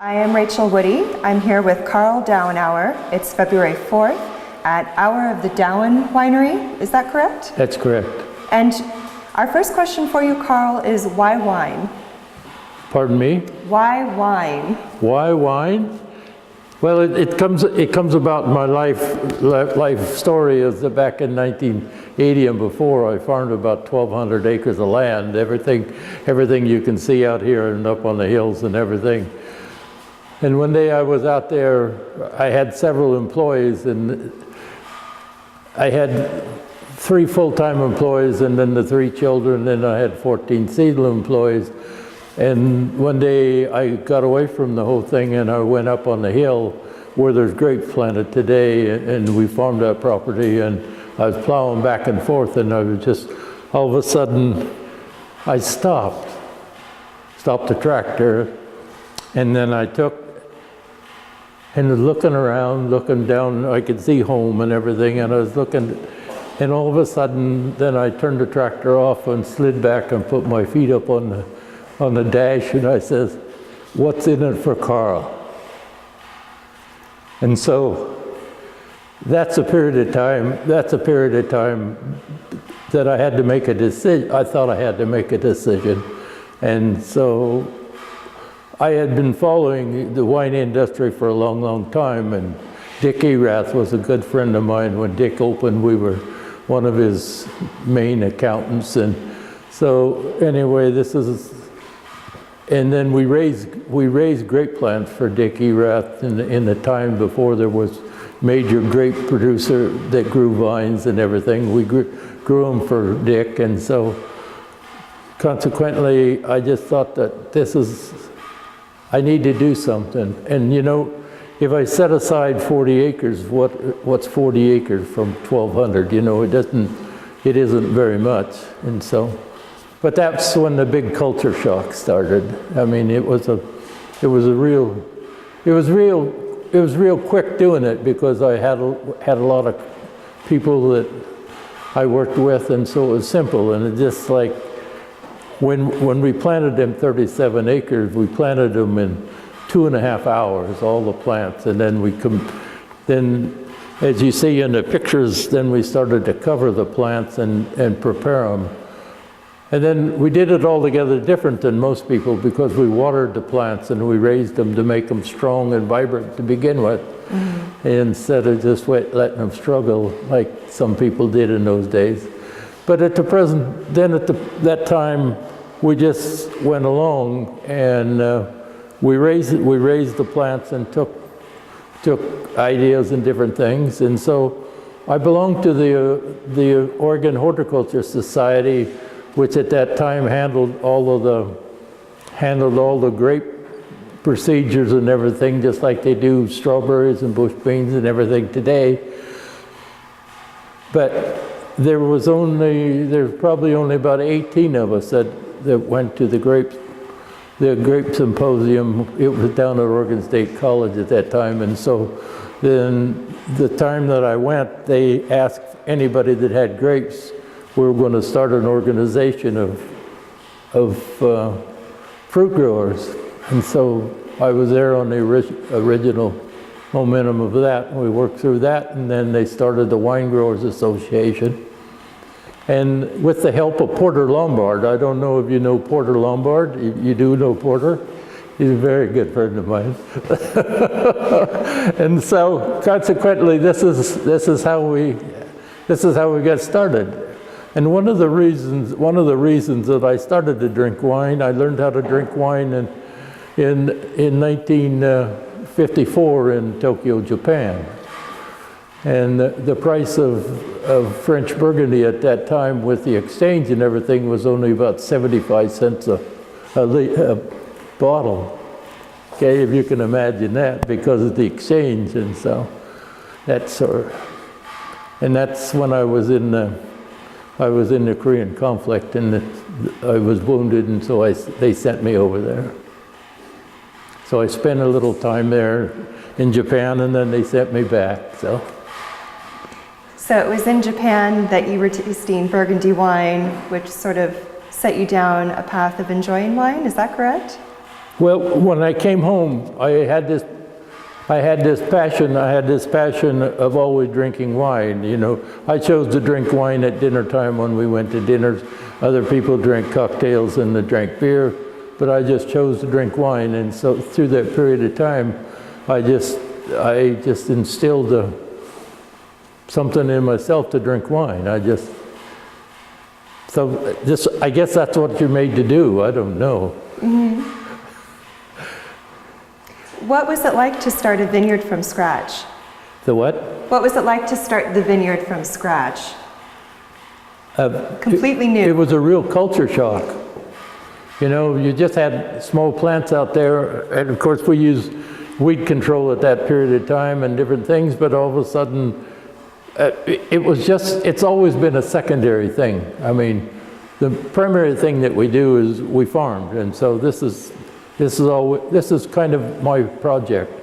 I am Rachael Woody. I'm here with Carl Dauenhauer. It's February 4th at Hauer of the Dauen Winery. Is that correct? That's correct. And our first question for you, Carl, is why wine? Pardon me? Why wine? Why wine? Well, it comes about in my life story is that back in 1980 and before, I farmed about 1,200 acres of land, everything you can see out here and up on the hills and everything. And one day I was out there, I had several employees, and I had 3 full-time employees and then the 3 children, and I had 14 seasonal employees. And one day I got away from the whole thing and I went up on the hill where there's grapes planted today, and we farmed that property, and I was plowing back and forth, and I was just, all of a sudden, I stopped the tractor, and then I took, and looking around, looking down, I could see home and everything, and I was looking, and all of a sudden, then I turned the tractor off and slid back and put my feet up on the dash, and I says, "What's in it for Carl?" And so that's a period of time that I had to make a decision. I thought I had to make a decision. And so I had been following the wine industry for a long, long time, and Dick Erath was a good friend of mine. When Dick opened, we were one of his main accountants. And so anyway, and then we raised grape plants for Dick Erath in the time before there was major grape producer that grew vines and everything. We grew them for Dick, and so consequently I just thought that I need to do something. And you know, if I set aside 40 acres, what's 40 acres from 1,200? You know, it isn't very much. And so, but that's when the big culture shock started. I mean, it was real quick doing it, because I had a lot of people that I worked with, and so it was simple. And it just like, when we planted them 37 acres, we planted them in 2.5 hours, all the plants. And then then as you see in the pictures, then we started to cover the plants and prepare them. And then we did it altogether different than most people, because we watered the plants and we raised them to make them strong and vibrant to begin with, instead of just letting them struggle like some people did in those days. But at that time, we just went along, and we raised the plants and took ideas and different things. And so I belonged to the Oregon Horticulture Society, which at that time handled all the grape procedures and everything, just like they do strawberries and bush beans and everything today. But there's probably only about 18 of us that went to the grape symposium. It was down at Oregon State College at that time. And so then the time that I went, they asked anybody that had grapes, we were going to start an organization of fruit growers. And so I was there on the original momentum of that, and we worked through that, and then they started the Wine Growers Association. And with the help of Porter Lombard, I don't know if you know Porter Lombard. You do know Porter? He's a very good friend of mine. And so consequently, this is how we got started. And one of the reasons that I started to drink wine, I learned how to drink wine in 1954 in Tokyo, Japan. And the price of French Burgundy at that time, with the exchange and everything, was only about 75 cents a bottle. Okay, if you can imagine that, because of the exchange. And so that's when I was in the Korean conflict, and I was wounded, and so they sent me over there. So I spent a little time there in Japan, and then they sent me back. So it was in Japan that you were tasting Burgundy wine, which sort of set you down a path of enjoying wine. Is that correct? Well, when I came home, I had this passion of always drinking wine. You know, I chose to drink wine at dinner time when we went to dinners. Other people drank cocktails and they drank beer, but I just chose to drink wine. And so through that period of time, I just instilled something in myself to drink wine. I guess that's what you're made to do. I don't know. Mm-hmm. What was it like to start a vineyard from scratch? The what? What was it like to start the vineyard from scratch? Completely new. It was a real culture shock. You know, you just had small plants out there, and of course we used weed control at that period of time and different things, but all of a sudden, it's always been a secondary thing. I mean, the primary thing that we do is we farmed, and so this is kind of my project.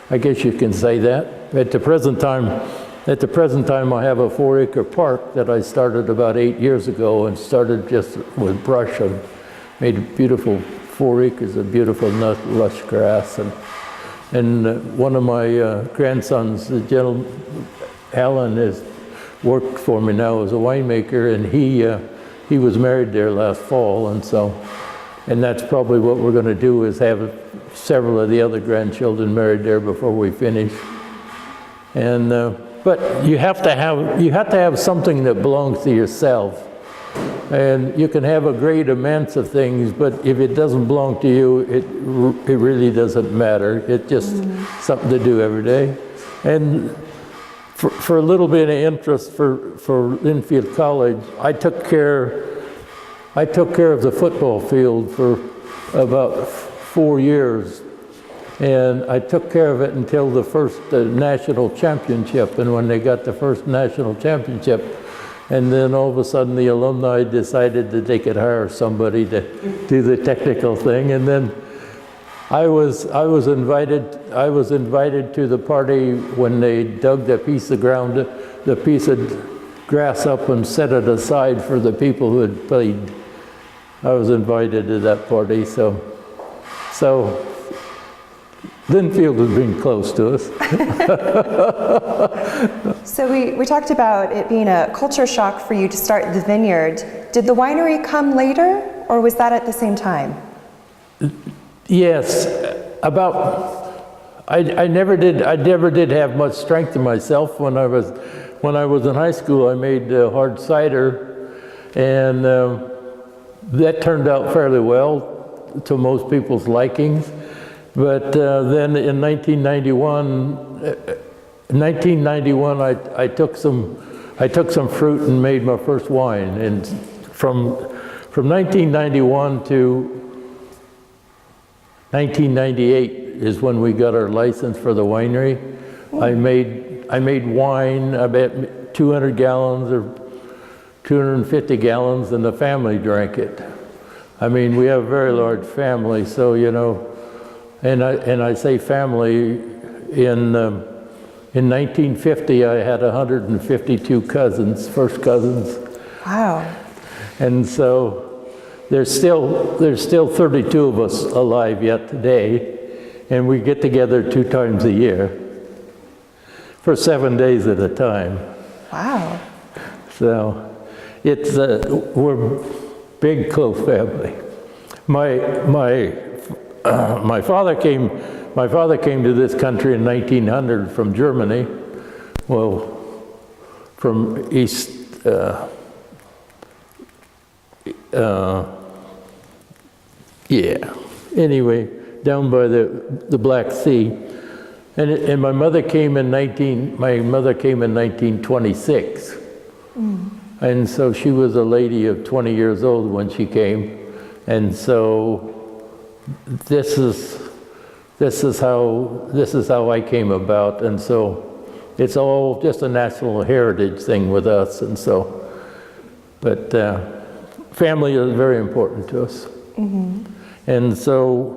I guess you can say that. At the present time, I have a 4-acre park that I started about 8 years ago, and started just with brush and made a beautiful 4 acres of beautiful lush grass. And one of my grandsons, the gentleman, Alan, has worked for me now as a winemaker, and he was married there last fall, and that's probably what we're going to do, is have several of the other grandchildren married there before we finish. And but you have to have something that belongs to yourself. And you can have a great immense of things, but if it doesn't belong to you, it really doesn't matter. It's just something to do every day. And for a little bit of interest for Linfield College, I took care of the football field for about 4 years, and I took care of it until the first national championship. And when they got the first national championship, and then all of a sudden the alumni decided that they could hire somebody to do the technical thing, and then I was invited to the party when they dug the piece of grass up and set it aside for the people who had played. I was invited to that party, so Linfield has been close to us. So we talked about it being a culture shock for you to start the vineyard. Did the winery come later, or was that at the same time? Yes, I never did have much strength in myself. When I was in high school, I made hard cider, and that turned out fairly well to most people's likings. But then in 1991, I took some fruit and made my first wine. And from 1991 to 1998 is when we got our license for the winery. I made wine, about 200 gallons or 250 gallons, and the family drank it. I mean, we have a very large family, so you know. And I say family, in 1950 I had 152 cousins, first cousins. Wow. And so there's still 32 of us alive yet today, and we get together 2 times a year for 7 days at a time. Wow. So we're big, close family. My father came to this country in 1900 from Germany. Well, from East. Anyway, down by the Black Sea, and my mother came in 1926, and so she was a lady of 20 years old when she came, and so. This is how I came about, and so it's all just a national heritage thing with us, and so. But family is very important to us, and so.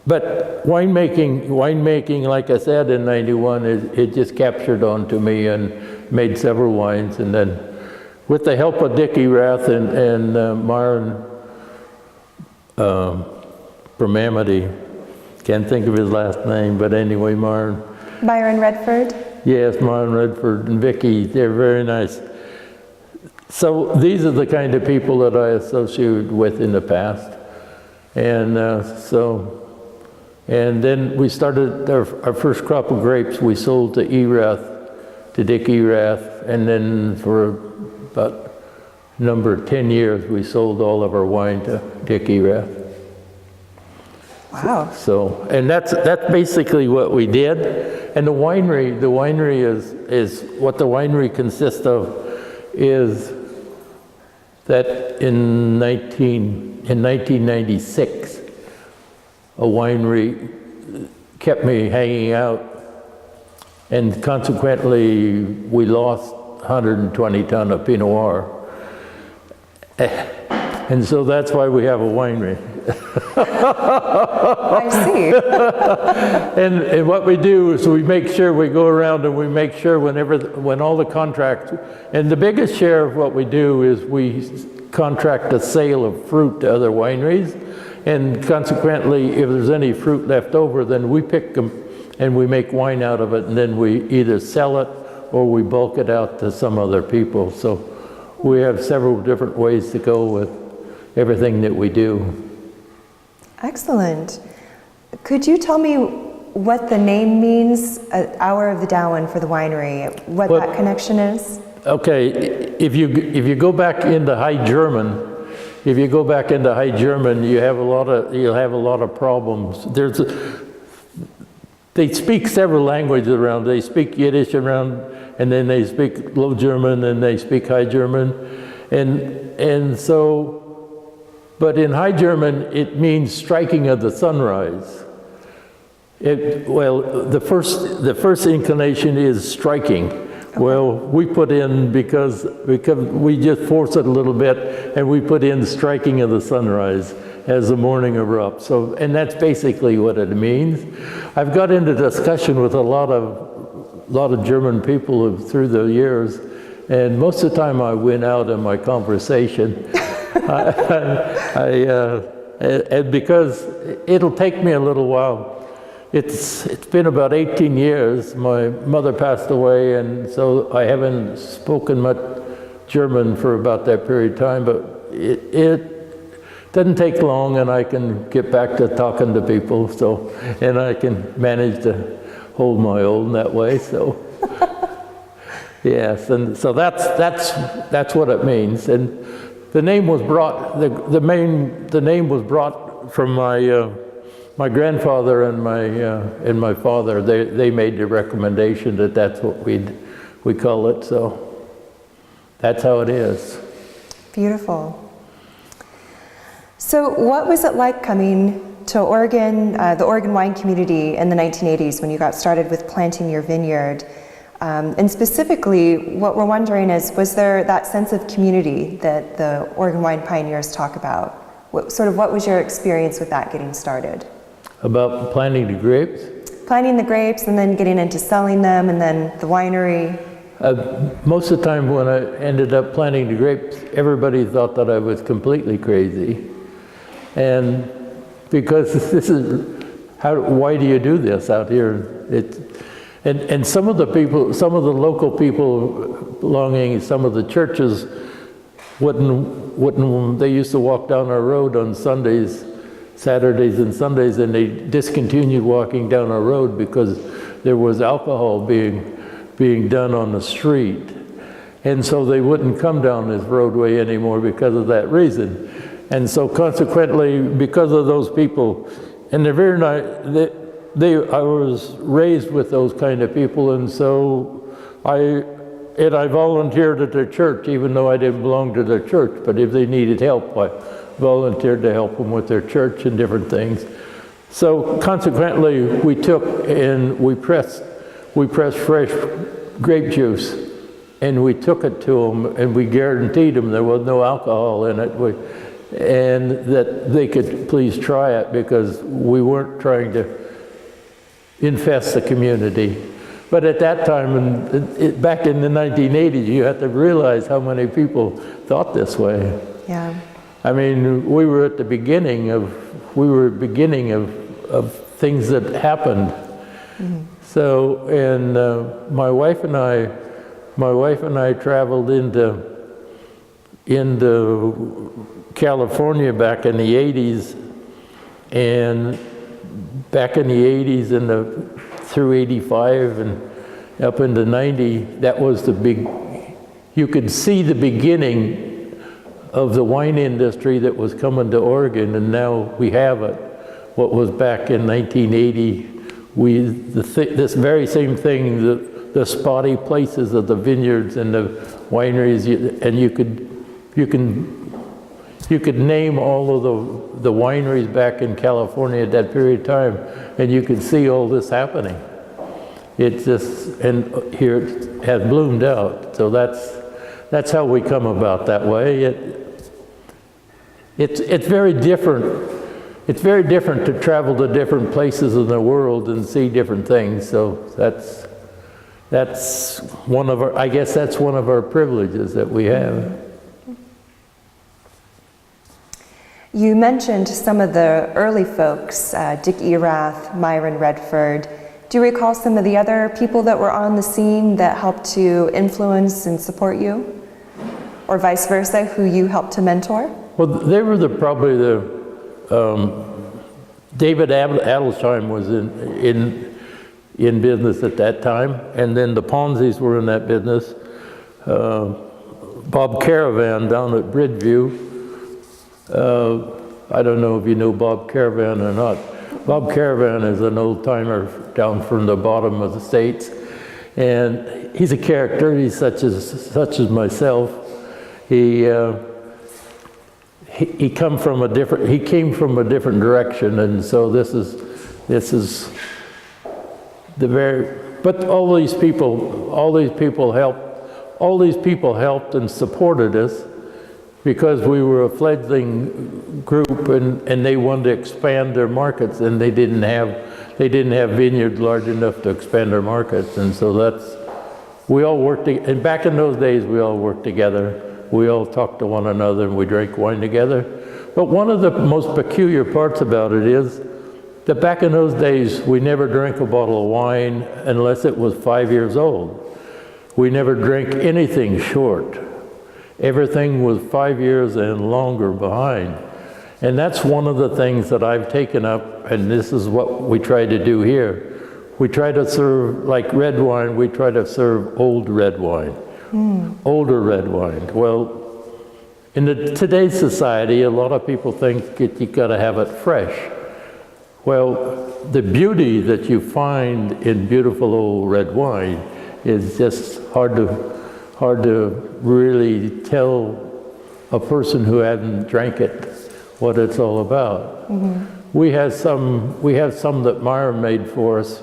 But winemaking, like I said in '91, it just captured onto me, and made several wines, and then with the help of Dickie Rath and Myron. from Amity. Can't think of his last name, but anyway, Myron. Byron Redford? Yes, Myron Redford and Vicky, they're very nice. So these are the kind of people that I associated with in the past. And and then we started our first crop of grapes. We sold to to Dick Erath, and then for about 10 years, we sold all of our wine to Dick Erath. Wow. So, and that's basically what we did. And the winery is what the winery consists of is that in 1996, a winery kept me hanging out, and consequently we lost 120 ton of Pinot Noir. And so that's why we have a winery. I see. And what we do is we make sure we go around and we make sure when all the contracts, and the biggest share of what we do is we contract the sale of fruit to other wineries, and consequently if there's any fruit left over, then we pick them and we make wine out of it, and then we either sell it or we bulk it out to some other people. So we have several different ways to go with everything that we do. Excellent. Could you tell me what the name means, Hour of the Dauen, for the winery, what that connection is? Okay, if you go back into High German, you'll have a lot of problems. They speak several languages around. They speak Yiddish around, and then they speak Low German, and they speak High German, and so. But in High German, it means striking of the sunrise. The first inclination is striking. Okay. Well, we put in, because we just force it a little bit, and we put in striking of the sunrise as the morning erupts. So, and that's basically what it means. I've got into discussion with a lot of German people through the years, and most of the time I win out in my conversation. And because it'll take me a little while. It's been about 18 years. My mother passed away, and so I haven't spoken much German for about that period of time, but it doesn't take long, and I can get back to talking to people, so, and I can manage to hold my own that way, so. Yes, and so that's what it means. And the name was brought. The name was brought from my grandfather and my father. They made the recommendation that that's what we call it. So that's how it is. Beautiful. So what was it like coming to Oregon, the Oregon wine community in the 1980s when you got started with planting your vineyard? And specifically, what we're wondering is, was there that sense of community that the Oregon wine pioneers talk about? What was your experience with that getting started? About planting the grapes? Planting the grapes and then getting into selling them, and then the winery. Most of the time when I ended up planting the grapes, everybody thought that I was completely crazy. And because why do you do this out here? And some of the local people belonging, some of the churches wouldn't, they used to walk down our road on Sundays, Saturdays and Sundays, and they discontinued walking down our road because there was alcohol being done on the street. And so they wouldn't come down this roadway anymore because of that reason. And so consequently, because of those people, and they're very nice, I was raised with those kind of people, and so I volunteered at their church, even though I didn't belong to their church. But if they needed help, I volunteered to help them with their church and different things. So consequently, we took and we pressed fresh grape juice, and we took it to them, and we guaranteed them there was no alcohol in it, and that they could please try it, because we weren't trying to infest the community. But at that time, back in the 1980s, you had to realize how many people thought this way. Yeah. I mean, we were at the beginning of things that happened. Mm-hmm. So, and my wife and I traveled into California back in the 80s, and back in the 80s and through 85 and up into 90, that was the big, you could see the beginning of the wine industry that was coming to Oregon, and now we have it. What was back in 1980, this very same thing, the spotty places of the vineyards and the wineries, and you could name all of the wineries back in California at that period of time, and you could see all this happening. It just, and here it has bloomed out. So that's how we come about that way. It's very different. It's very different to travel to different places in the world and see different things. So that's one of our, I guess that's one of our privileges that we have. You mentioned some of the early folks, Dick Erath, Myron Redford. Do you recall some of the other people that were on the scene that helped to influence and support you? Or vice versa, who you helped to mentor? Well, they were probably the David Adelsheim was in business at that time, and then the Ponzis were in that business. Bob Caravan down at Bridgeview. I don't know if you know Bob Caravan or not. Bob Caravan is an old timer down from the bottom of the States, and he's a character. He's such as myself. He came from a different direction, and so this is the very. But all these people helped and supported us, because we were a fledgling group, and they wanted to expand their markets, and they didn't have vineyards large enough to expand their markets, and so we all worked. And back in those days, we all worked together. We all talked to one another, and we drank wine together. But one of the most peculiar parts about it is that back in those days, we never drank a bottle of wine unless it was 5 years old. We never drank anything short. Everything was 5 years and longer behind. And that's one of the things that I've taken up, and this is what we try to do here. We try to serve, like red wine, we try to serve old red wine. Older red wine. Well, in today's society, a lot of people think that you got to have it fresh. Well, the beauty that you find in beautiful old red wine is just hard to really tell a person who hadn't drank it what it's all about. Mm-hmm. We have some that Myron made for us.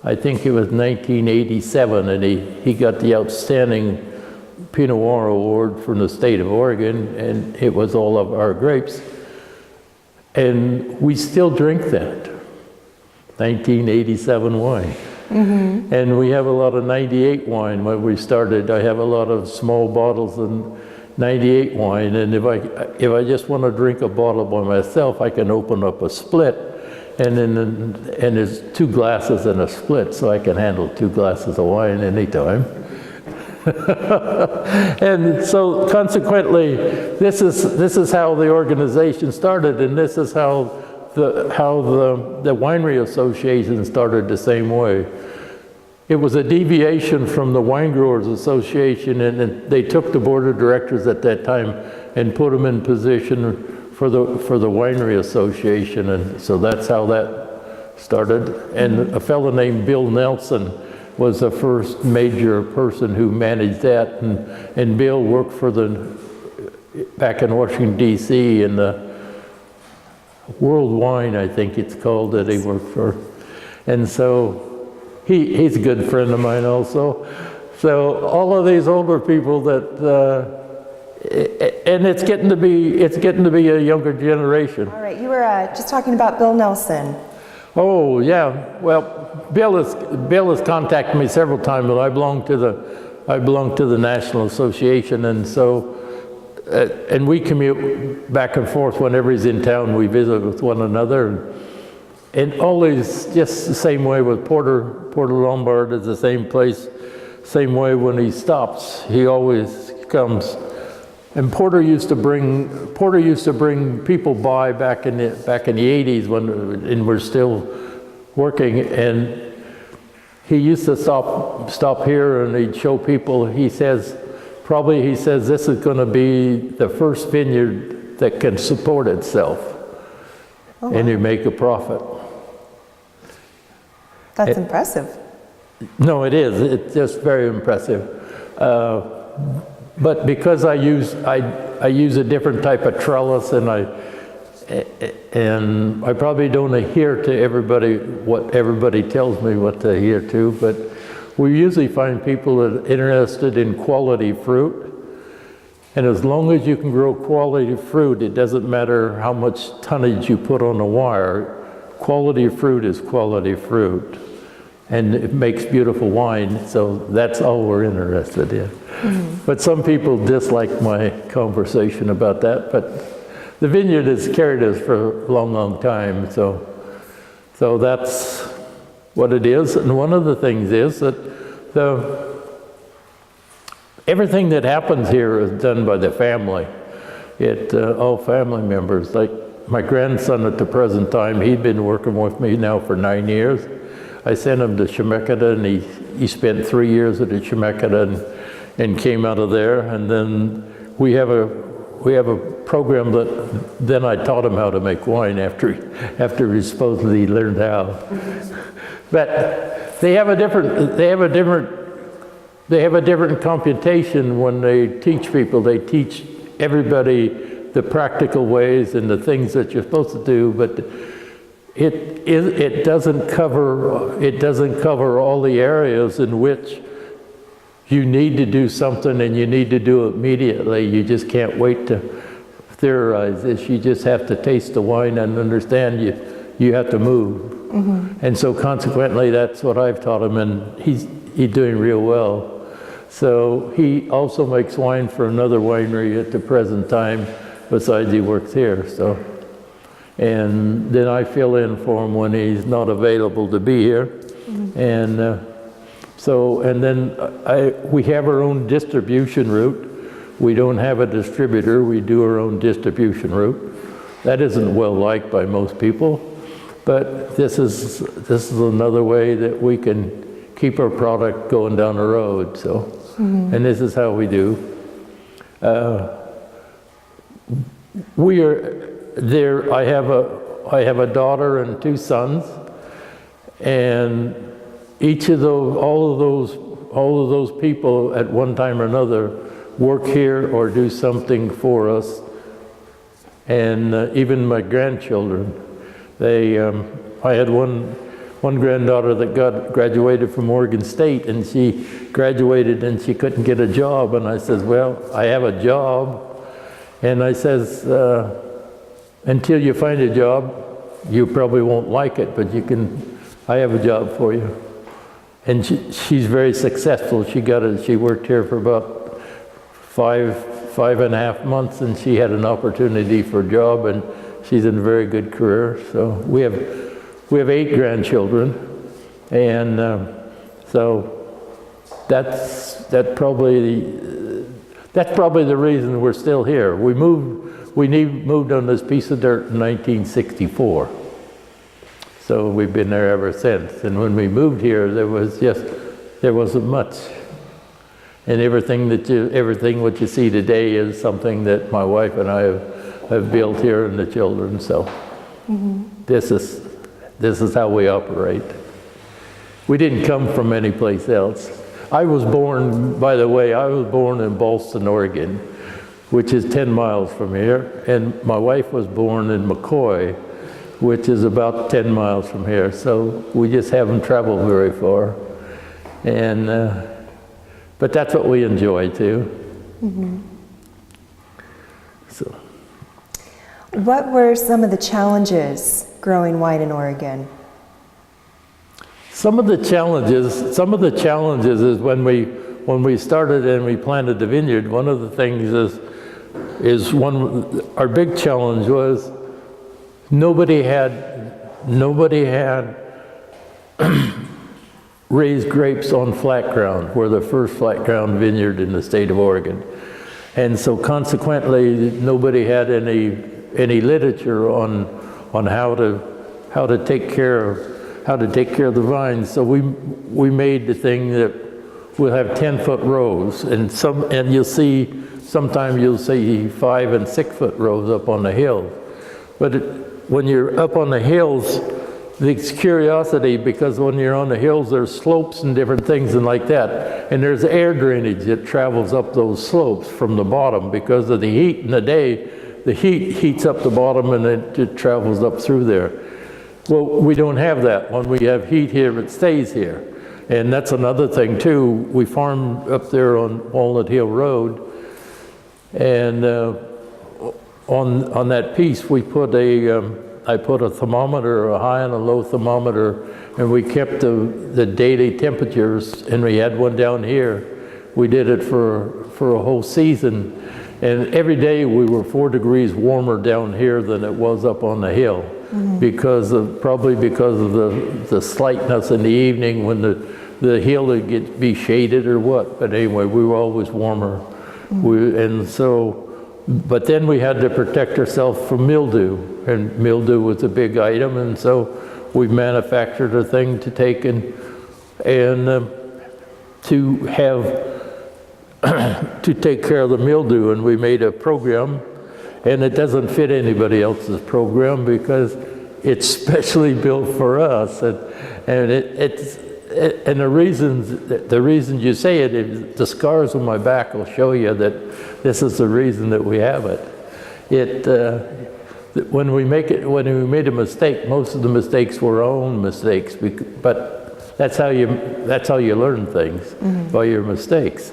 I think it was 1987, and he got the outstanding Pinot Noir award from the state of Oregon, and it was all of our grapes. And we still drink that 1987 wine. Mm-hmm. And we have a lot of 98 wine. When we started, I have a lot of small bottles of 98 wine, and if I just want to drink a bottle by myself, I can open up a split, and there's 2 glasses in a split, so I can handle 2 glasses of wine anytime. And so consequently, this is how the organization started, and this is how the Winery Association started the same way. It was a deviation from the Wine Growers Association, and they took the board of directors at that time and put them in position for the Winery Association, and so that's how that started. And a fellow named Bill Nelson was the first major person who managed that, and Bill worked back in Washington, D.C. in the World Wine, I think it's called, that he worked for. And so he's a good friend of mine also. So all of these older people that, and it's getting to be a younger generation. All right, you were just talking about Bill Nelson. Oh yeah, well, Bill has contacted me several times, but I belong to the National Association, and so and we commute back and forth whenever he's in town. We visit with one another, and always just the same way with Porter. Porter Lombard is the same place, same way when he stops. He always comes. And Porter used to bring people by back in the 80s and we're still working, and he used to stop here and he'd show people. He says this is going to be the first vineyard that can support itself. Oh, wow. And you make a profit. That's impressive. No, it is. It's just very impressive. But because I use a different type of trellis, and I probably don't adhere to everybody what everybody tells me what to adhere to, but we usually find people that are interested in quality fruit. And as long as you can grow quality fruit, it doesn't matter how much tonnage you put on the wire. Quality fruit is quality fruit. And it makes beautiful wine, so that's all we're interested in. Mm-hmm. But some people dislike my conversation about that, but the vineyard has carried us for a long, long time, so that's what it is. And one of the things is that everything that happens here is done by the family. All family members. Like my grandson at the present time, he'd been working with me now for 9 years. I sent him to Chemeketa, and he spent 3 years at the Chemeketa and came out of there. And then we have a program that then I taught him how to make wine after he supposedly learned how. But they have a different computation when they teach people. They teach everybody the practical ways and the things that you're supposed to do, but it doesn't cover all the areas in which you need to do something, and you need to do it immediately. You just can't wait to theorize this. You just have to taste the wine and understand you have to move. Mm-hmm. And so consequently, that's what I've taught him, and he's doing real well. So he also makes wine for another winery at the present time, besides he works here. So. And then I fill in for him when he's not available to be here. Mm-hmm. And then we have our own distribution route. We don't have a distributor, we do our own distribution route. That isn't well liked by most people, but this is another way that we can keep our product going down the road. So, mm-hmm. And this is how we do. We are there. I have a daughter and 2 sons, and all of those people at one time or another work here or do something for us. And even my grandchildren, I had one granddaughter that graduated from Oregon State, and she graduated and she couldn't get a job, and I says, well, I have a job, and I says, until you find a job, you probably won't like it, but I have a job for you. And she's very successful. She worked here for about five and a half months, and she had an opportunity for a job, and she's in a very good career. So we have 8 grandchildren, and so that's probably the reason we're still here. We moved on this piece of dirt in 1964. So we've been there ever since. And when we moved here, there wasn't much. And everything what you see today is something that my wife and I have built here, and the children. So mm-hmm. This is how we operate. We didn't come from any place else. I was born in Ballston, Oregon, which is 10 miles from here, and my wife was born in McCoy, which is about 10 miles from here. So we just haven't traveled very far, and but that's what we enjoy too. Mm-hmm. So, what were some of the challenges growing wine in Oregon? Some of the challenges is when we started and we planted the vineyard. One of the things is is our big challenge was nobody had raised grapes on flat ground. We're the first flat ground vineyard in the state of Oregon. And so consequently, nobody had any literature on how to take care of the vines. So we made the thing that we'll have 10-foot rows, and sometimes you'll see 5 and 6 foot rows up on the hill. But when you're up on the hills, it's curiosity, because when you're on the hills, there's slopes and different things and like that. And there's air drainage that travels up those slopes from the bottom because of the heat in the day. The heat heats up the bottom and it travels up through there. Well, we don't have that. When we have heat here, it stays here. And that's another thing too. We farm up there on Walnut Hill Road, and on that piece we put I put a thermometer, a high and a low thermometer, and we kept the daily temperatures, and we had one down here. We did it for a whole season, and every day we were 4 degrees warmer down here than it was up on the hill, probably because of the slightness in the evening when the hill would be shaded or what. But anyway, we were always warmer. But then we had to protect ourselves from mildew, and mildew was a big item, and so we manufactured a thing to take and to take care of the mildew, and we made a program, and it doesn't fit anybody else's program because it's specially built for us, and the reason you say it is the scars on my back will show you that this is the reason that we have it. When we made a mistake, most of the mistakes were our own mistakes, but that's how you learn things, by your mistakes.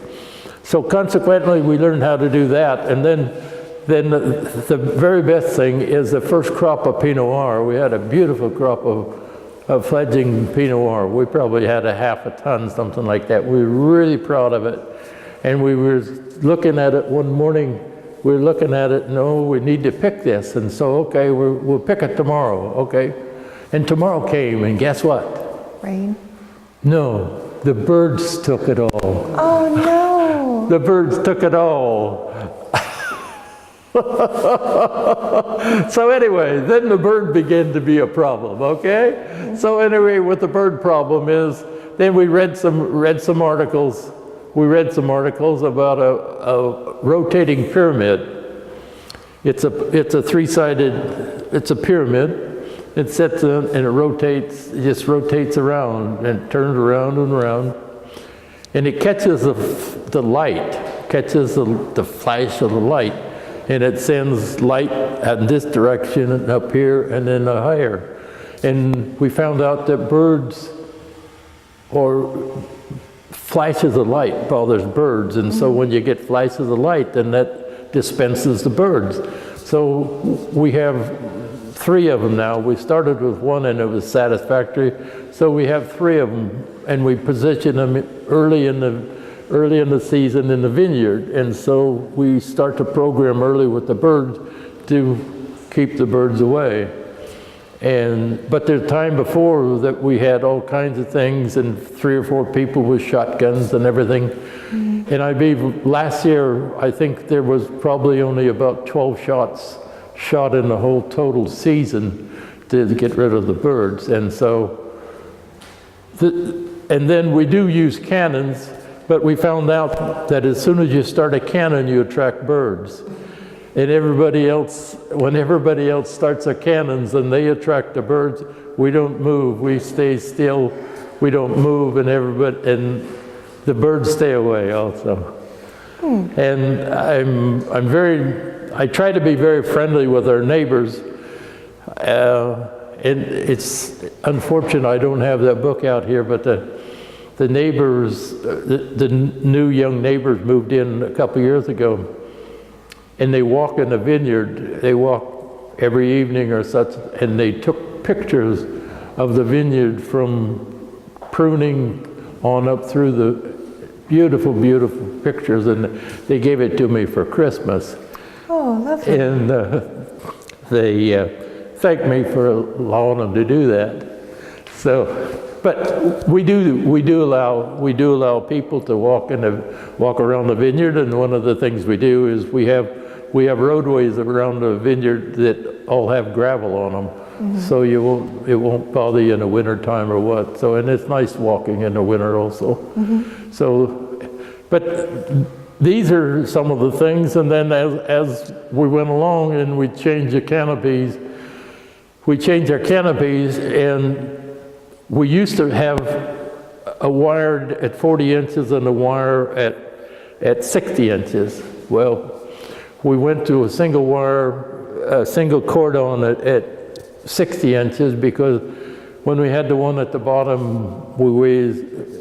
So consequently, we learned how to do that, and then the very best thing is the first crop of Pinot Noir. We had a beautiful crop of fledgling Pinot Noir. We probably had a half a ton, something like that. We were really proud of it. And we were looking at it one morning, we were looking at it, no, we need to pick this. And so, okay, we'll pick it tomorrow, okay? And tomorrow came, and guess what? Rain? No, the birds took it all. Oh no! The birds took it all. So anyway, then the bird began to be a problem, okay? So anyway, what the bird problem is, then we read some articles. We read some articles about a rotating pyramid. It's a three-sided, it's a pyramid. It sets and it rotates, it just rotates around and turns around and around. And it catches the light, catches the flash of the light. And it sends light in this direction and up here and then higher. And we found out that birds, or flashes of light bothers birds. And so when you get flashes of light, then that dispenses the birds. So we have 3 of them now. We started with 1 and it was satisfactory. So we have 3 of them, and we position them early in the season in the vineyard, and so we start to program early with the birds to keep the birds away. But there's time before that we had all kinds of things, and 3 or 4 people with shotguns and everything. And I believe last year, I think there was probably only about 12 shots shot in the whole total season to get rid of the birds. And so, and then we do use cannons. But we found out that as soon as you start a cannon, you attract birds. And when everybody else starts their cannons and they attract the birds, we don't move, we stay still, we don't move, and the birds stay away also. And I try to be very friendly with our neighbors. And it's unfortunate I don't have that book out here, but the neighbors, the new young neighbors moved in a couple years ago, and they walk in the vineyard. They walk every evening or such, and they took pictures of the vineyard from pruning on up through the beautiful, beautiful pictures, and they gave it to me for Christmas. Oh, lovely. And they thanked me for allowing them to do that. So, but we do allow people to walk around the vineyard, and one of the things we do is we have roadways around the vineyard that all have gravel on them. So it won't bother you in the winter time or what. So, and it's nice walking in the winter also. So, but these are some of the things. And then as we went along and we changed the canopies, and we used to have a wire at 40 inches and a wire at 60 inches. Well, we went to a single cordon at 60 inches because when we had the one at the bottom,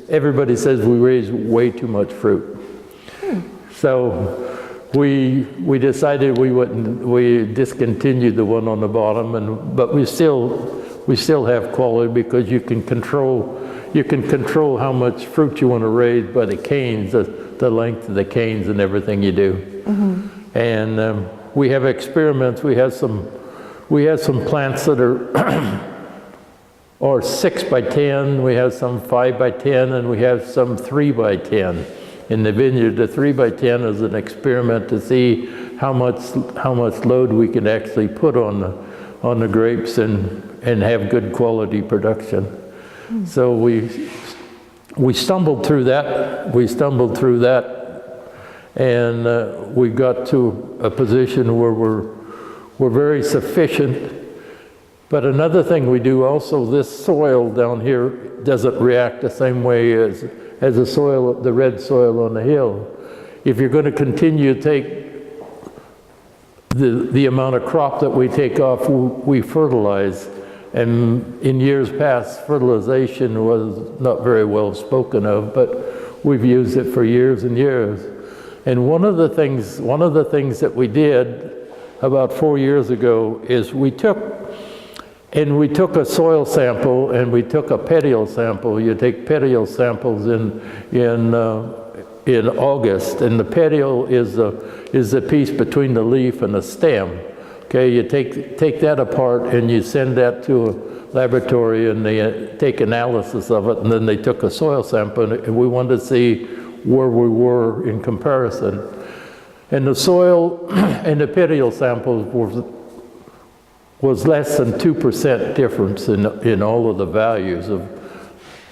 everybody says we raised way too much fruit. So we decided we discontinued the one on the bottom, but we still have quality because you can control how much fruit you want to raise by the canes, the length of the canes and everything you do. And we have experiments. We have some plants that are 6 by 10. We have some 5 by 10, and we have some 3 by 10 in the vineyard. The 3 by 10 is an experiment to see how much load we can actually put on the grapes and have good quality production. So we stumbled through that. And we got to a position where we're very sufficient. But another thing we do also, this soil down here doesn't react the same way as the red soil on the hill. If you're going to continue to take the amount of crop that we take off, we fertilize. And in years past, fertilization was not very well spoken of, but we've used it for years and years. And one of the things that we did about 4 years ago is we took a soil sample and we took a petiole sample. You take petiole samples in August, and the petiole is the piece between the leaf and the stem. Okay, you take that apart and you send that to a laboratory and they take analysis of it, and then they took a soil sample and we wanted to see where we were in comparison. And the soil and the petiole samples was less than 2% difference in all of the values of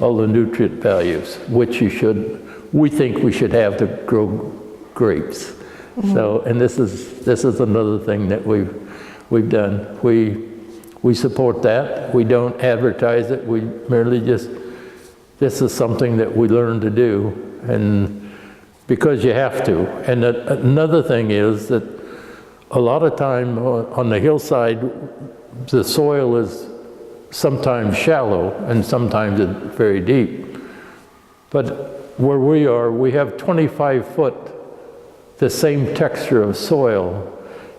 all the nutrient values, which we think we should have to grow grapes. So, and this is another thing that we've done. We support that. We don't advertise it. We merely this is something that we learn to do, and because you have to. And another thing is that a lot of time on the hillside, the soil is sometimes shallow and sometimes it's very deep. But where we are, we have 25 foot, the same texture of soil,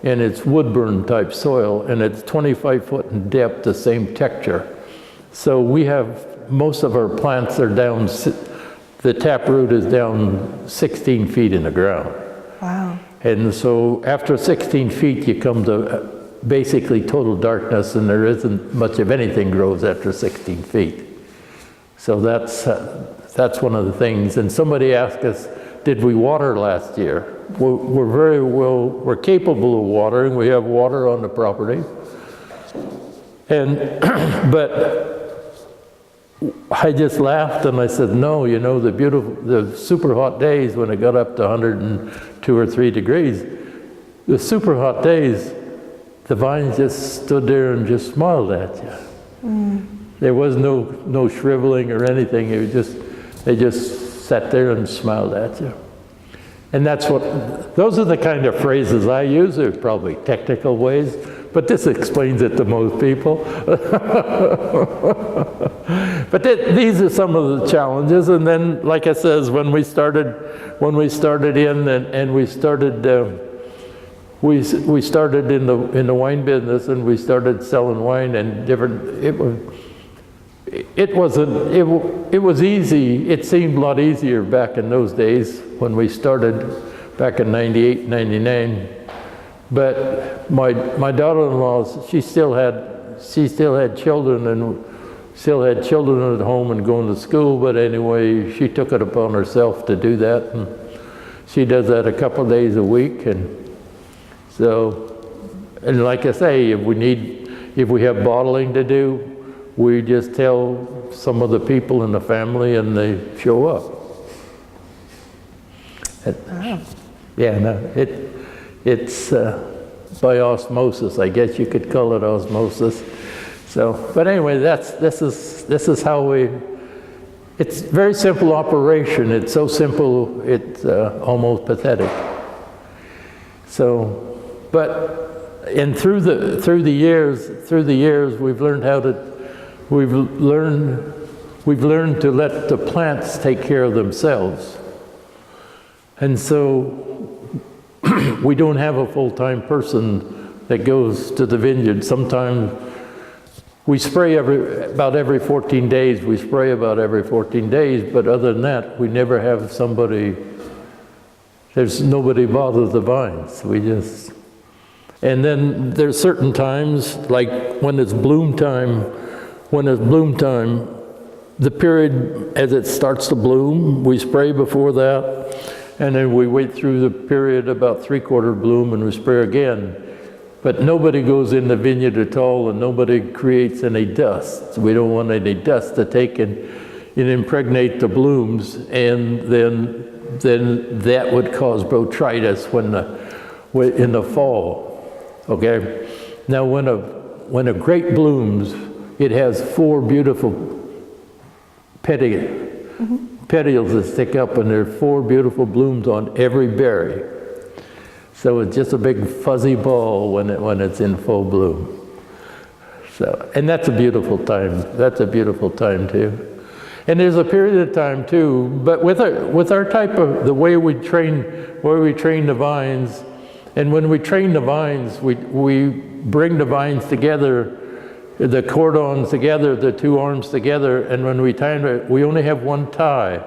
and it's woodburn type soil, and it's 25 foot in depth, the same texture. So we have, most of our plants are down, the taproot is down 16 feet in the ground. Wow. And so after 16 feet, you come to basically total darkness, and there isn't much of anything grows after 16 feet. So that's one of the things. And somebody asked us, did we water last year? We're capable of watering. We have water on the property. And, but I just laughed and I said, no, the super hot days when it got up to 102 or 3 degrees, the super hot days, the vines just stood there and just smiled at you. There was no shriveling or anything. They just sat there and smiled at you. And those are the kind of phrases I use. There's probably technical ways, but this explains it to most people. But these are some of the challenges. And then, like I says, when we started in the wine business, and we started selling wine and it was easy. It seemed a lot easier back in those days when we started back in 98, 99. But my daughter-in-law, she still had children and still had children at home and going to school, but anyway, she took it upon herself to do that, and she does that a couple of days a week. And so, and like I say, if we have bottling to do, we just tell some of the people in the family and they show up. Wow. Yeah, no, it's by osmosis, I guess you could call it osmosis. So, but anyway, this is how it's very simple operation. It's so simple, it's almost pathetic. So, but, and through the years, we've learned to let the plants take care of themselves. And so, we don't have a full-time person that goes to the vineyard. Sometimes we spray about every 14 days. We spray about every 14 days, but other than that, we never have somebody, there's nobody bothers the vines. And then there's certain times, like when it's bloom time, the period as it starts to bloom, we spray before that. And then we wait through the period about 3/4 bloom and we spray again. But nobody goes in the vineyard at all and nobody creates any dust. We don't want any dust to take and impregnate the blooms, and then that would cause botrytis in the fall. Okay? Now when a grape blooms, it has 4 beautiful petioles that stick up, and there are 4 beautiful blooms on every berry. So it's just a big fuzzy ball when it's in full bloom. So, and that's a beautiful time. That's a beautiful time too. And there's a period of time too, but with our type of, the way we train the vines, and when we train the vines, we bring the vines together, the cordons together, the 2 arms together, and when we tie it, we only have 1 tie,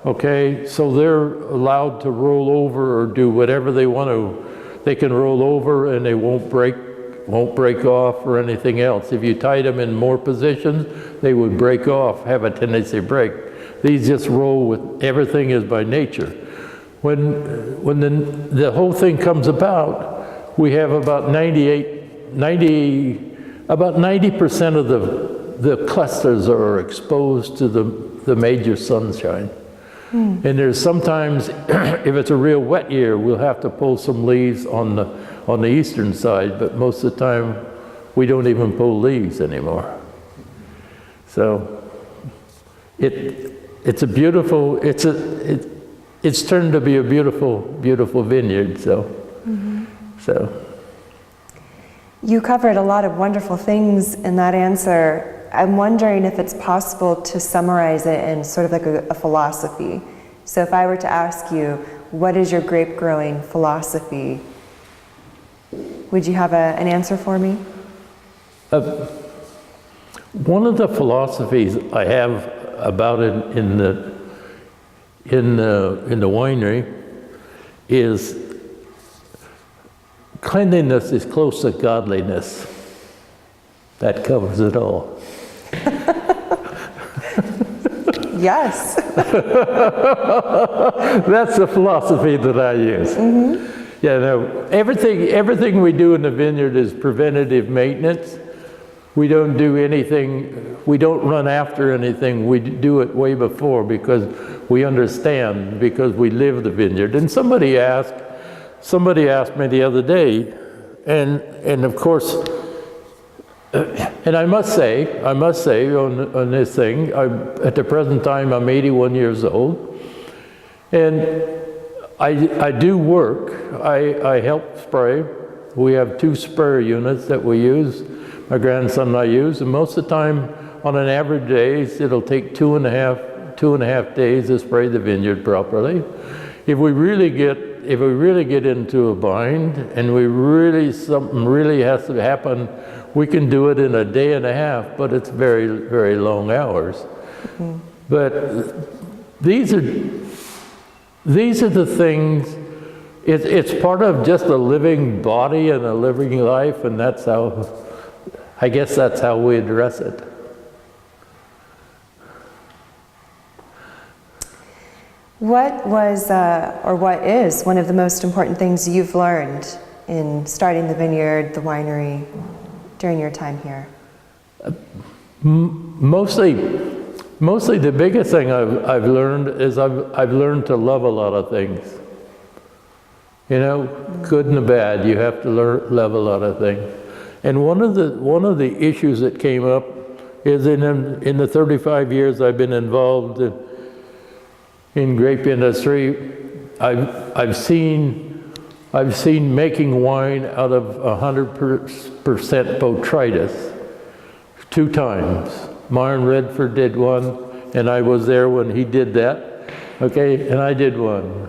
okay? So they're allowed to roll over or do whatever they want to. They can roll over and they won't break off or anything else. If you tied them in more positions, they would break off, have a tendency to break. These just roll with, everything is by nature. When the whole thing comes about, we have about 90% of the clusters are exposed to the major sunshine. And there's sometimes, if it's a real wet year, we'll have to pull some leaves on the eastern side, but most of the time we don't even pull leaves anymore. So it's a beautiful, it's turned to be a beautiful, beautiful vineyard. So. You covered a lot of wonderful things in that answer. I'm wondering if it's possible to summarize it in sort of like a philosophy. So if I were to ask you, what is your grape growing philosophy? Would you have an answer for me? One of the philosophies I have about it in the winery is cleanliness is close to godliness. That covers it all. Yes. That's the philosophy that I use. Yeah, no, everything we do in the vineyard is preventative maintenance. We don't do anything, we don't run after anything, we do it way before because we understand, because we live the vineyard. And somebody asked me the other day, and of course, and I must say on this thing, at the present time I'm 81 years old, and I do work. I help spray. We have 2 sprayer units that we use. My grandson and I use, and most of the time, on an average day, it'll take 2.5 days to spray the vineyard properly. If we really get into a bind, and something really has to happen, we can do it in a day and a half, but it's very, very long hours. But these are the things. it's part of just a living body and a living life, and that's how, I guess that's how we address it. What was, or what is, one of the most important things you've learned in starting the vineyard, the winery, during your time here? Mostly the biggest thing I've learned is I've learned to love a lot of things. You know, good and bad, you have to love a lot of things. And one of the issues that came up is in the 35 years I've been involved in grape industry, I've seen making wine out of 100% botrytis 2 times. Myron Redford did one, and I was there when he did that. Okay, and I did one.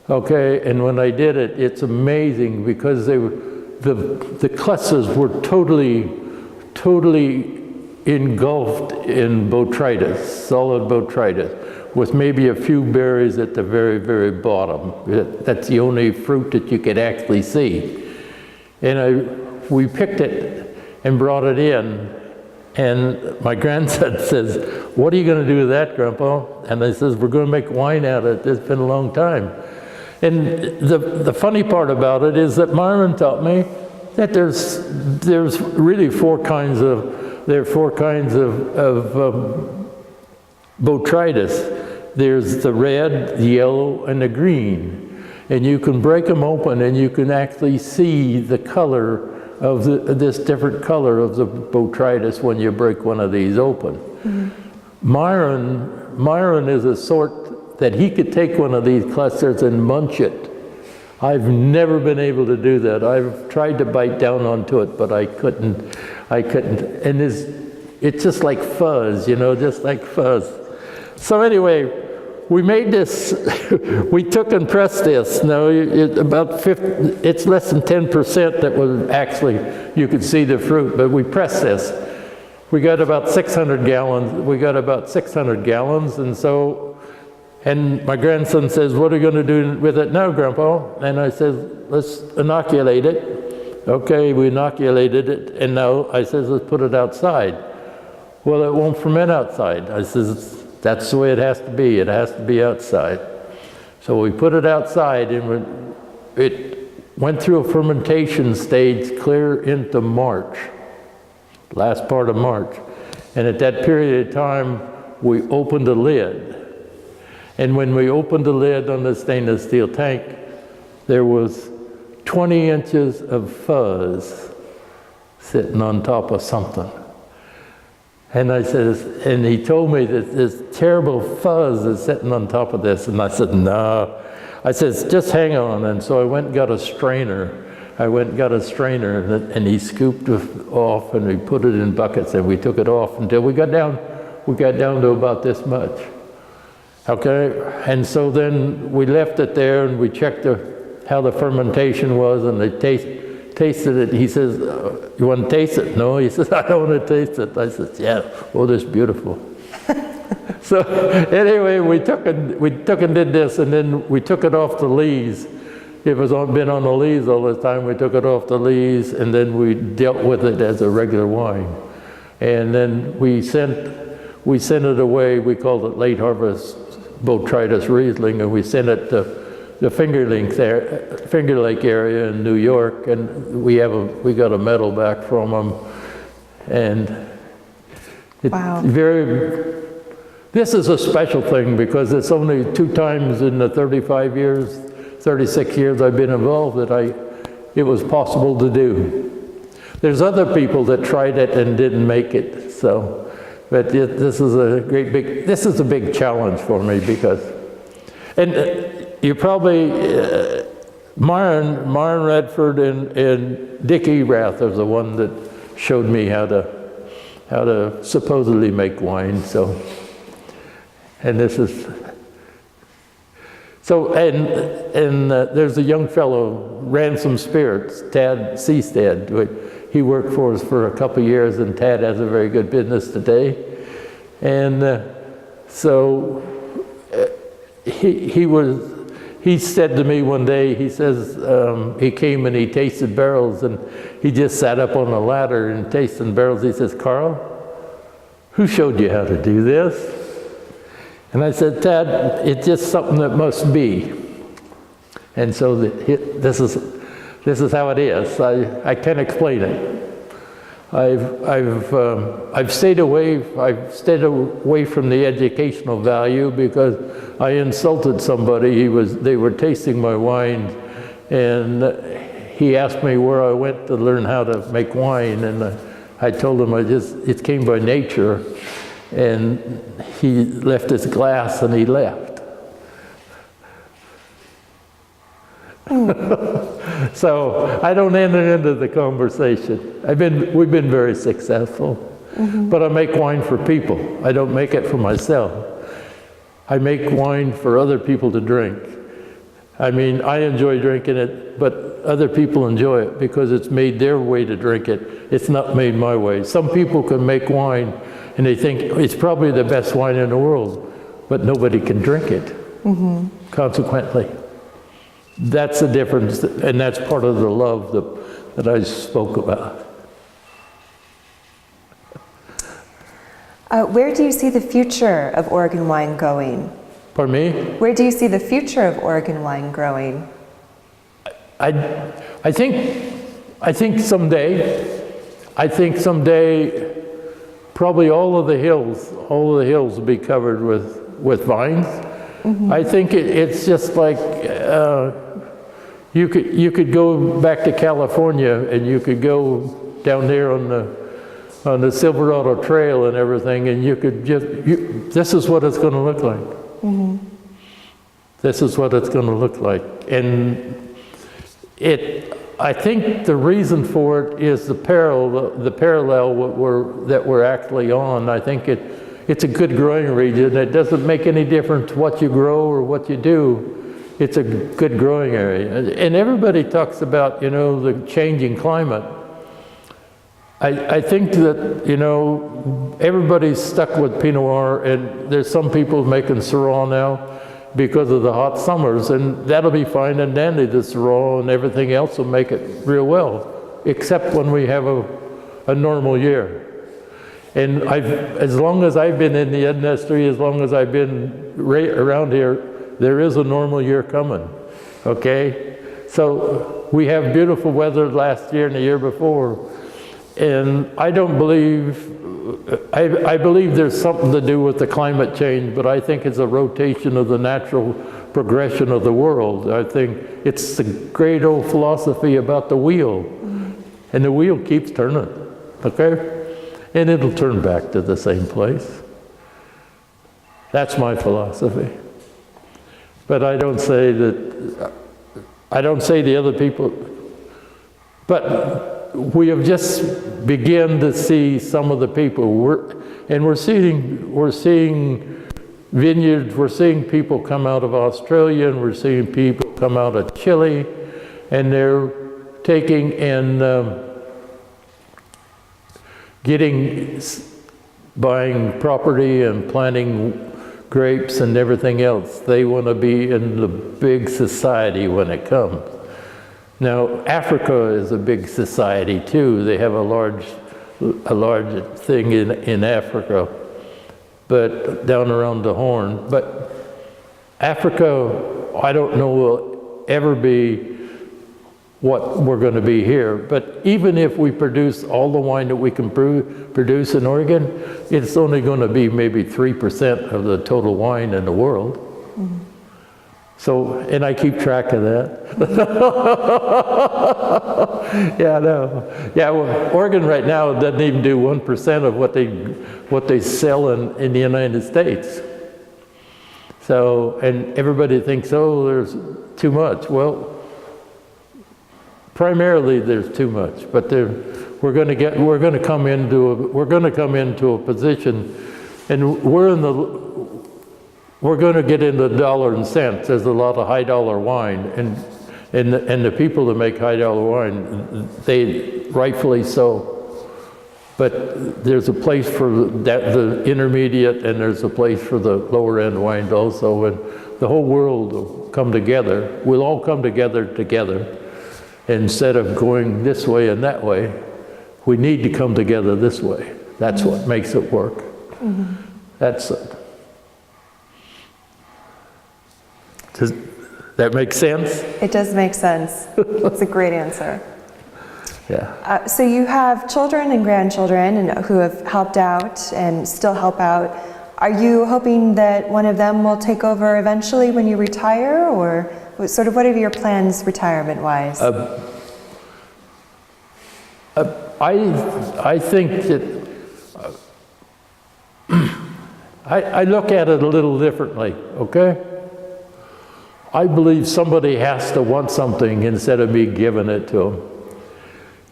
Okay, and when I did it, it's amazing because they were, the clusters were totally engulfed in botrytis, solid botrytis, with maybe a few berries at the very, very bottom. That's the only fruit that you could actually see. And we picked it and brought it in, and my grandson says, "What are you going to do with that, Grandpa?" And I says, "We're going to make wine out of it. It's been a long time." And the funny part about it is that Myron taught me that there's really 4 kinds of botrytis. There's the red, the yellow, and the green. And you can break them open and you can actually see the color of this different color of the botrytis when you break one of these open. Mm-hmm. Myron is a sort that he could take one of these clusters and munch it. I've never been able to do that. I've tried to bite down onto it, but I couldn't. And it's just like fuzz, you know, just like fuzz. So anyway, we made this, we took and pressed this. Now, it's less than 10% that was actually, you could see the fruit, but we pressed this. We got about 600 gallons. And my grandson says, "What are you going to do with it now, Grandpa?" And I said, "Let's inoculate it." Okay, we inoculated it, and now I says, "Let's put it outside." "Well, it won't ferment outside." I says, "That's the way it has to be. It has to be outside." So we put it outside, and it went through a fermentation stage clear into March, last part of March. And at that period of time, we opened the lid. And when we opened the lid on the stainless steel tank, there was 20 inches of fuzz sitting on top of something. And I says, and he told me that this terrible fuzz is sitting on top of this. And I said, "No." I says, "Just hang on." And so I went and got a strainer. And he scooped it off, and we put it in buckets, and we took it off until we got down to about this much. Okay, and so then we left it there, and we checked how the fermentation was, and they tasted it. He says, "You want to taste it?" "No." He says, "I don't want to taste it." I said, "Yeah, oh, that's beautiful." So anyway, we took and did this, and then we took it off the lees. It was been on the lees all the time. We took it off the lees, and then we dealt with it as a regular wine. And then we sent it away. We called it late harvest botrytis Riesling, and we sent it to the Finger Lake area in New York, and we got a medal back from them. And Wow. This is a special thing because it's only 2 times in the 36 years I've been involved that it was possible to do. There's other people that tried it and didn't make it, so. But this is a big challenge for me because, and you probably, Myron Redford and Dick Erath are the one that showed me how to supposedly make wine. So, and this is, so, and there's a young fellow, Ransom Spirits, Tad Seastad. He worked for us for a couple of years, and Tad has a very good business today. And so he he said to me one day, he says, he came and he tasted barrels, and he just sat up on a ladder and tasted barrels. He says, Carl, who showed you how to do this? And I said, Tad, it's just something that must be. And so this is how it is. I can't explain it. I've stayed away from the educational value because I insulted somebody. They were tasting my wine, and he asked me where I went to learn how to make wine, and I told him it came by nature. And he left his glass and he left. So I don't enter into the conversation. We've been very successful, but I make wine for people. I don't make it for myself. I make wine for other people to drink. I mean, I enjoy drinking it, but other people enjoy it because it's made their way to drink it. It's not made my way. Some people can make wine and they think it's probably the best wine in the world, but nobody can drink it, consequently. That's the difference, and that's part of the love that I spoke about. Where do you see the future of Oregon wine going? Pardon me? Where do you see the future of Oregon wine growing? I think someday, probably all of the hills will be covered with vines. I think it's just like you could go back to California and you could go down there on the Silverado Trail and everything, and this is what it's going to look like. This is what it's going to look like, and I think the reason for it is the parallel that we're actually on. I think it's a good growing region. It doesn't make any difference what you grow or what you do. It's a good growing area. And everybody talks about, the changing climate. I think that, everybody's stuck with Pinot Noir, and there's some people making Syrah now because of the hot summers, and that'll be fine and dandy, the Syrah and everything else will make it real well, except when we have a normal year. And as long as I've been in the industry, as long as I've been around here, there is a normal year coming, okay? So we have beautiful weather last year and the year before, and I believe there's something to do with the climate change, but I think it's a rotation of the natural progression of the world. I think it's the great old philosophy about the wheel, and the wheel keeps turning, okay? And it'll turn back to the same place. That's my philosophy. But I don't say the other people, but we have just begun to see some of the people. We're seeing vineyards, we're seeing people come out of Australia, and we're seeing people come out of Chile, and they're taking and buying property and planting grapes and everything else. They want to be in the big society when it comes. Now, Africa is a big society too. They have a large thing in Africa, but down around the Horn. But Africa, I don't know, will ever be what we're going to be here. But even if we produce all the wine that we can produce in Oregon, it's only going to be maybe 3% of the total wine in the world. So, and I keep track of that. Yeah, I know. Yeah, well, Oregon right now doesn't even do 1% of what they sell in the United States. So, and everybody thinks, oh, there's too much. Well, primarily there's too much, but we're going to come into a position, and we're going to get into dollar and cents. There's a lot of high dollar wine, and the people that make high dollar wine, they rightfully so. But there's a place for the intermediate, and there's a place for the lower end wines also. And the whole world will come together. We'll all come together. Instead of going this way and that way, we need to come together this way. That's what makes it work. That's it. Does that make sense? It does make sense. It's a great answer. Yeah. So you have children and grandchildren and who have helped out and still help out. Are you hoping that one of them will take over eventually when you retire, or what are your plans retirement-wise? I think that I look at it a little differently, okay? I believe somebody has to want something instead of me giving it to them.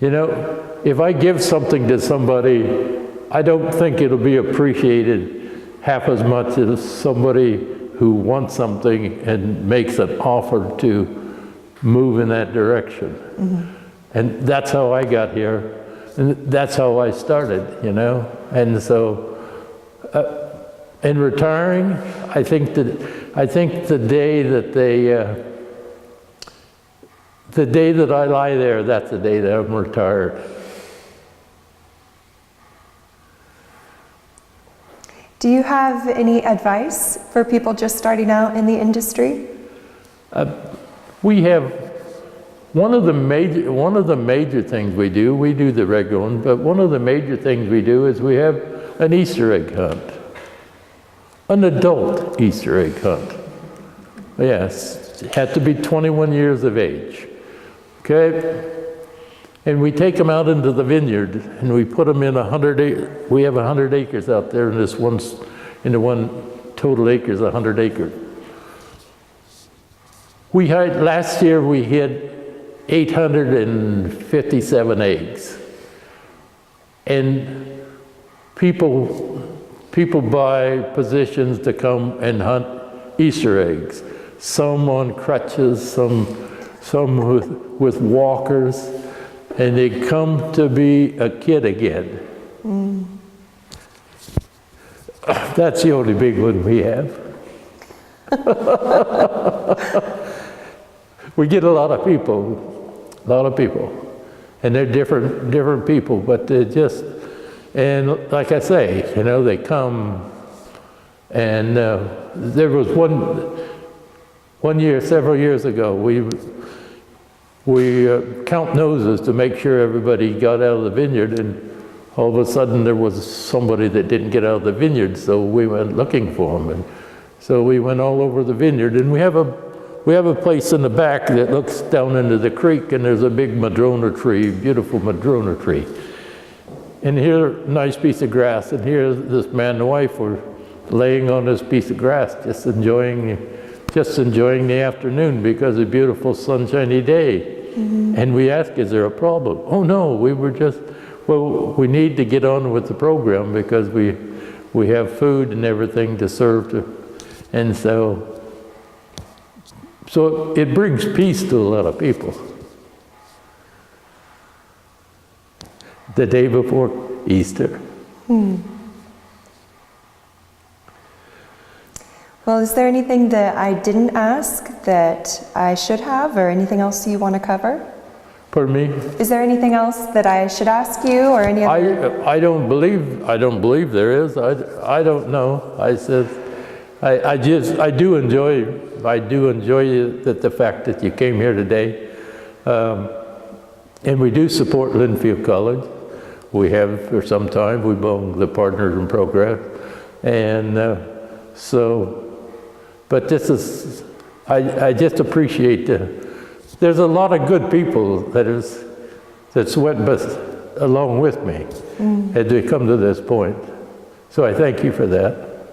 You know, if I give something to somebody, I don't think it'll be appreciated half as much as somebody who wants something and makes an offer to move in that direction. And that's how I got here, and that's how I started, you know. And so, in retiring, I think the day that I lie there, that's the day that I'm retired. Do you have any advice for people just starting out in the industry? We have one of the major things we do the regular one, but one of the major things we do is we have an Easter egg hunt, an adult Easter egg hunt. Yes, it had to be 21 years of age. Okay, and we take them out into the vineyard and we put them in 100. We have 100 acres out there, and this one's in the one total acres, 100 acres. We had last year we hid 857 eggs, and people buy positions to come and hunt Easter eggs. Some on crutches, some with walkers, and they come to be a kid again. That's the only big one we have. We get a lot of people, and they're different people, but they're just, and like I say, you know, they come, and there was one year, several years ago, we count noses to make sure everybody got out of the vineyard, and all of a sudden there was somebody that didn't get out of the vineyard, so we went looking for them, and so we went all over the vineyard, and we have a place in the back that looks down into the creek, and there's a big madrona tree, beautiful madrona tree. And here, nice piece of grass, and here this man and wife were laying on this piece of grass, just enjoying the afternoon because it's a beautiful sunshiny day. And we asked, is there a problem? Oh no, we were just, well, we need to get on with the program because we have food and everything to serve to, and so it brings peace to a lot of people. The day before Easter. Well, is there anything that I didn't ask that I should have, or anything else you want to cover? Pardon me? Is there anything else that I should ask you, or any other? I don't believe there is. I don't know. I said, I do enjoy the fact that you came here today, and we do support Linfield College. We have for some time. We belong the Partners in Progress, and but this is, I just appreciate there's a lot of good people that's went along with me as we come to this point. So I thank you for that.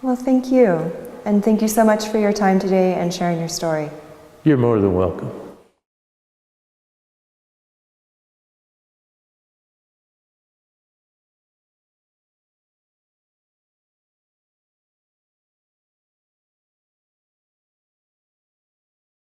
Well, thank you. And thank you so much for your time today and sharing your story. You're more than welcome.